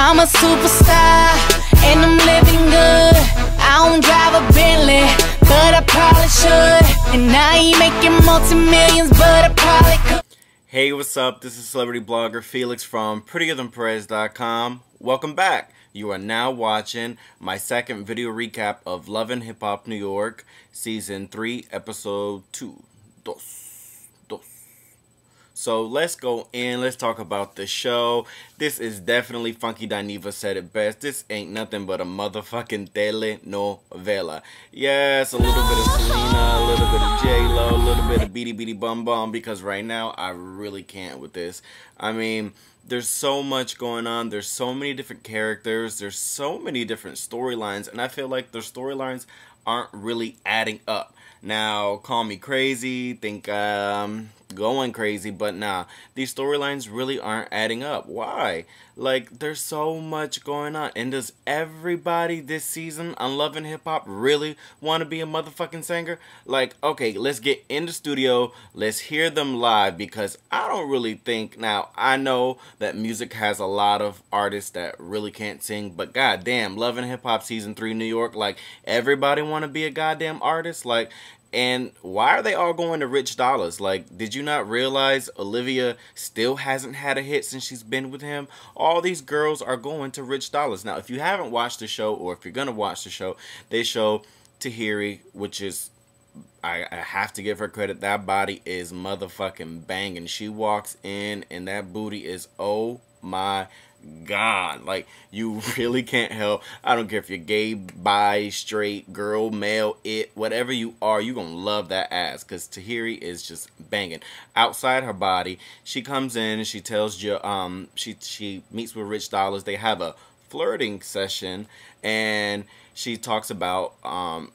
I'm a superstar, and I'm living good. I don't drive a Bentley, but I probably should. And I ain't making multi-millions, but I probably could. Hey, what's up? This is celebrity blogger Felix from PrettierThanPerez.com. Welcome back. You are now watching my second video recap of Love and Hip Hop New York, Season 3, Episode 2. Dos. So let's go in. Let's talk about the show. This is definitely Funky Dineva said it best. This ain't nothing but a motherfucking telenovela. Yes, a little bit of Selena, a little bit of J-Lo, a little bit of Beady Beady Bum Bum, because right now I really can't with this. I mean, there's so much going on. There's so many different characters. There's so many different storylines, and I feel like their storylines aren't really adding up. Now, call me crazy, think going crazy, but nah, these storylines really aren't adding up. Why? Like, there's so much going on. And does everybody this season on Love and Hip Hop really want to be a motherfucking singer? Like, okay, let's get in the studio, let's hear them live, because I don't really think, now, I know that music has a lot of artists that really can't sing, but goddamn, Love and Hip Hop Season 3 New York, like, everybody want to be a goddamn artist? Like, and why are they all going to Rich Dollars? Like, did you not realize Olivia still hasn't had a hit since she's been with him? All these girls are going to Rich Dollars. Now, if you haven't watched the show, or if you're going to watch the show, they show Tahiri, which is, I have to give her credit. That body is motherfucking banging. She walks in and that booty is, oh my God, like, you really can't help. I don't care if you're gay, bi, straight, girl, male, whatever you are, you gonna love that ass, because Tahiri is just banging. Outside her body, she comes in and she tells you, she meets with Rich Dollars. They have a flirting session, and she talks about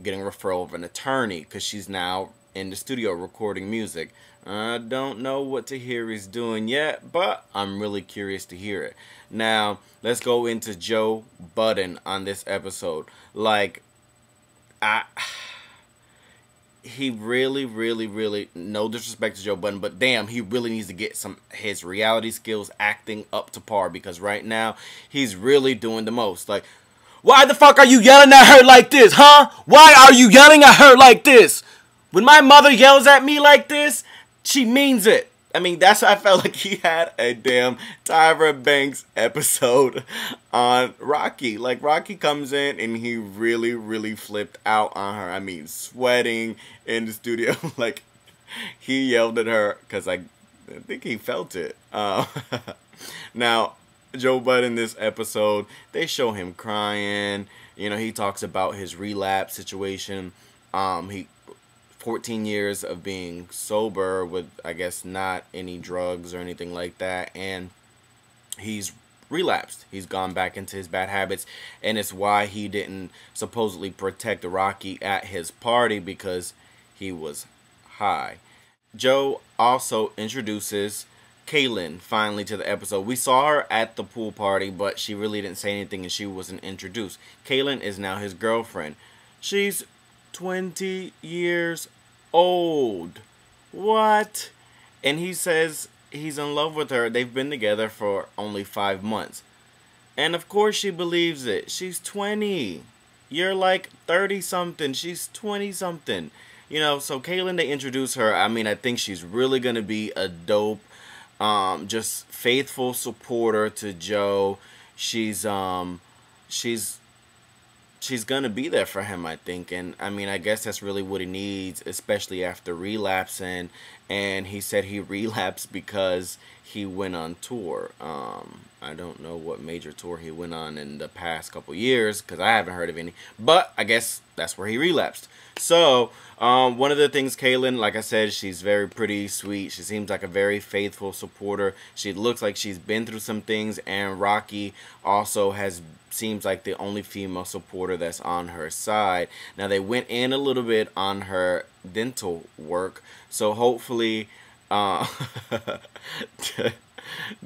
getting a referral of an attorney, because she's now in the studio recording music. I don't know what Tahiri's doing yet, but I'm really curious to hear it. Now, let's go into Joe Budden on this episode. Like, he really, no disrespect to Joe Budden, but damn, he really needs to get his reality skills acting up to par, because right now, he's really doing the most. Like, why the fuck are you yelling at her like this, huh? Why are you yelling at her like this? When my mother yells at me like this, she means it. I mean, that's why I felt like he had a damn Tyra Banks episode on Rocky. Like, Rocky comes in and he really flipped out on her. I mean, sweating in the studio. Like, he yelled at her because I think he felt it. Now, Joe Budden in this episode, they show him crying. You know, he talks about his relapse situation. 14 years of being sober with, I guess, not any drugs or anything like that, and he's relapsed. He's gone back into his bad habits, and it's why he didn't supposedly protect Rocky at his party, because he was high. Joe also introduces Kaylin finally to the episode. We saw her at the pool party, but she really didn't say anything and she wasn't introduced. Kaylin is now his girlfriend. She's 20 years old. What? And he says he's in love with her. They've been together for only 5 months. And of course she believes it. She's 20. You're like 30-something. She's 20-something. You know, so Kaylin, they introduce her. I mean, I think she's really going to be a dope, just faithful supporter to Joe. She's gonna be there for him, I think, and I mean, I guess that's really what he needs, especially after relapsing. And he said he relapsed because he went on tour. I don't know what major tour he went on in the past couple years, because I haven't heard of any, but I guess that's where he relapsed. So, one of the things, Kaylin, like I said, she's very pretty, sweet. She seems like a very faithful supporter. She looks like she's been through some things, and Rocky also seems like the only female supporter that's on her side. Now, they went in a little bit on her dental work, so hopefully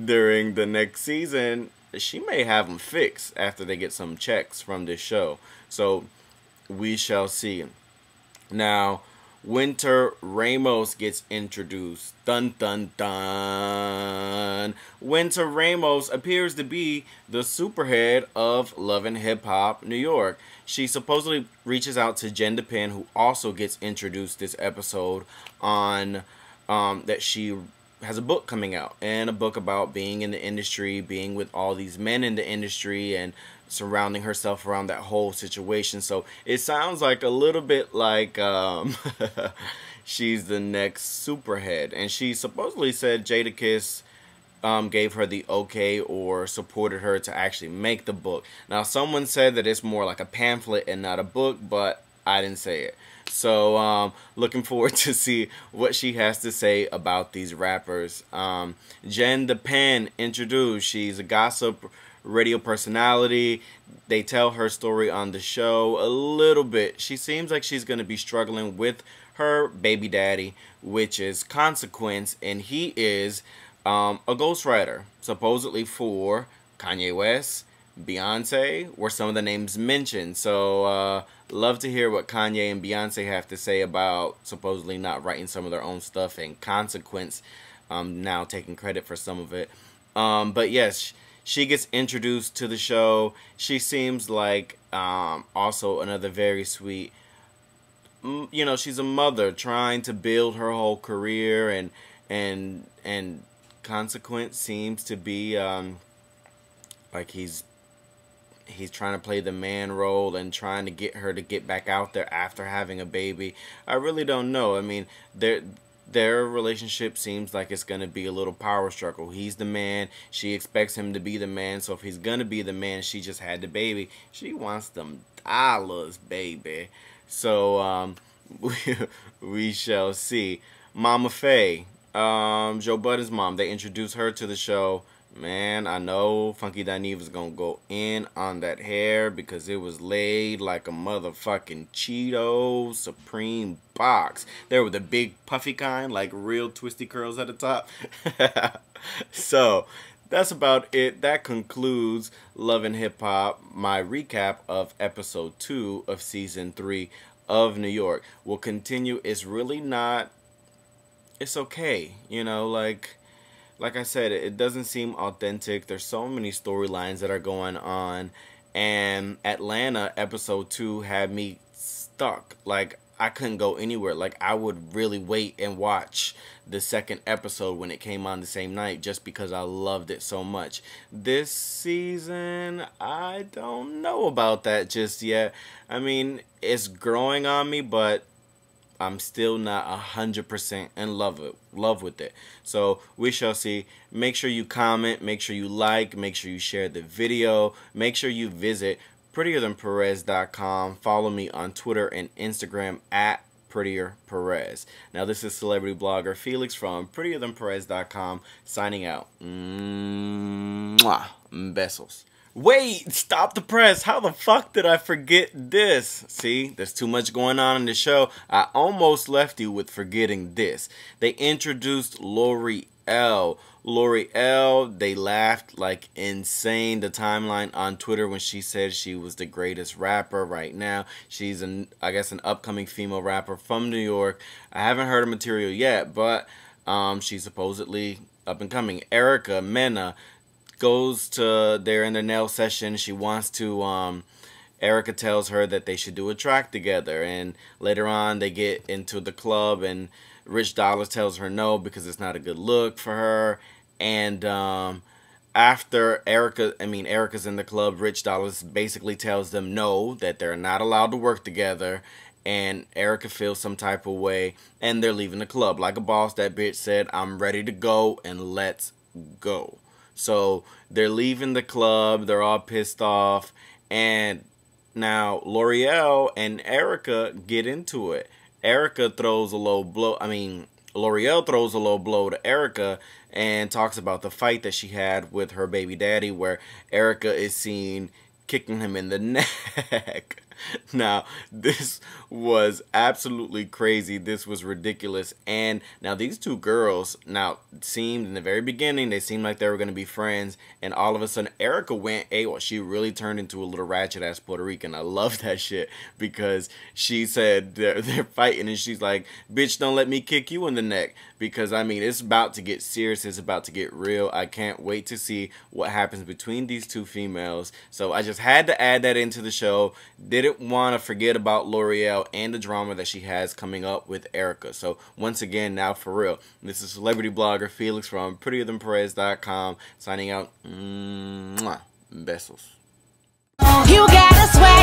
during the next season, she may have them fixed after they get some checks from this show. So we shall see. Now, Winter Ramos gets introduced. Dun dun dun. Winter Ramos appears to be the superhead of Love and Hip Hop New York. She supposedly reaches out to Jen DePen, who also gets introduced this episode on that she has a book coming out, and a book about being in the industry, being with all these men in the industry, and surrounding herself around that whole situation. So it sounds like a little bit like she's the next superhead. And she supposedly said Jadakiss gave her the okay or supported her to actually make the book. Now, someone said that it's more like a pamphlet and not a book, but I didn't say it. So, looking forward to see what she has to say about these rappers. Jen DePen introduced. She's a gossip radio personality. They tell her story on the show a little bit. She seems like she's going to be struggling with her baby daddy, which is Consequence, and he is a ghostwriter, supposedly for Kanye West, Beyonce, were some of the names mentioned. So, love to hear what Kanye and Beyonce have to say about supposedly not writing some of their own stuff, and Consequence now taking credit for some of it. But yes, she gets introduced to the show. She seems like also another very sweet, you know, she's a mother trying to build her whole career, and Consequence seems to be like he's trying to play the man role and trying to get her to get back out there after having a baby. I really don't know. I mean, their relationship seems like it's going to be a little power struggle. He's the man. She expects him to be the man. So if he's going to be the man, she just had the baby. She wants them dollars, baby. So we shall see. Mama Faye, Joe Budden's mom, they introduced her to the show. Man, I know Funky Dineva gonna go in on that hair because it was laid like a motherfucking Cheeto Supreme box. There were the big puffy kind, like real twisty curls at the top. So, that's about it. That concludes Love and Hip Hop, my recap of episode 2 of season 3 of New York. We'll continue. It's really not, it's okay, you know, like I said, it doesn't seem authentic. There's so many storylines that are going on. And Atlanta episode 2 had me stuck. Like, I couldn't go anywhere. Like, I would really wait and watch the second episode when it came on the same night just because I loved it so much. This season, I don't know about that just yet. I mean, it's growing on me, but I'm still not 100% in love with it. So we shall see. Make sure you comment, make sure you like, make sure you share the video, make sure you visit PrettierThanPerez.com. Follow me on Twitter and Instagram at PrettierPerez. Now this is celebrity blogger Felix from PrettierThanPerez.com signing out. Mwah. Besos. Wait, stop the press. How the fuck did I forget this? See, there's too much going on in the show. I almost left you with forgetting this. They introduced L'Oreal. L'Oreal, they laughed like insane. The timeline on Twitter when she said she was the greatest rapper right now. She's, I guess, an upcoming female rapper from New York. I haven't heard her material yet, but she's supposedly up and coming. Erica Mena goes to, they're in their nail session. She wants to, Erica tells her that they should do a track together. And later on, they get into the club, and Rich Dollaz tells her no because it's not a good look for her. And after Erica's in the club, Rich Dollaz basically tells them no, that they're not allowed to work together. And Erica feels some type of way, and they're leaving the club. Like a boss, that bitch said, I'm ready to go, and let's go. So they're leaving the club, they're all pissed off, and now L'Oreal and Erica get into it. Erica throws a low blow, L'Oreal throws a low blow to Erica and talks about the fight that she had with her baby daddy, where Erica is seen kicking him in the neck. Now, this was absolutely crazy. This was ridiculous. And now these two girls, now seemed in the very beginning, they seemed like they were going to be friends. And all of a sudden, Erica went AWOL. She really turned into a little ratchet ass Puerto Rican. I love that shit because she said they're fighting and she's like, bitch, don't let me kick you in the neck. Because, I mean, it's about to get serious. It's about to get real. I can't wait to see what happens between these two females. So I just had to add that into the show. Didn't want to forget about L'Oreal and the drama that she has coming up with Erica. So once again, now for real, this is celebrity blogger Felix from PrettierThanPerez.com signing out. Mwah. Besos. You gotta swear.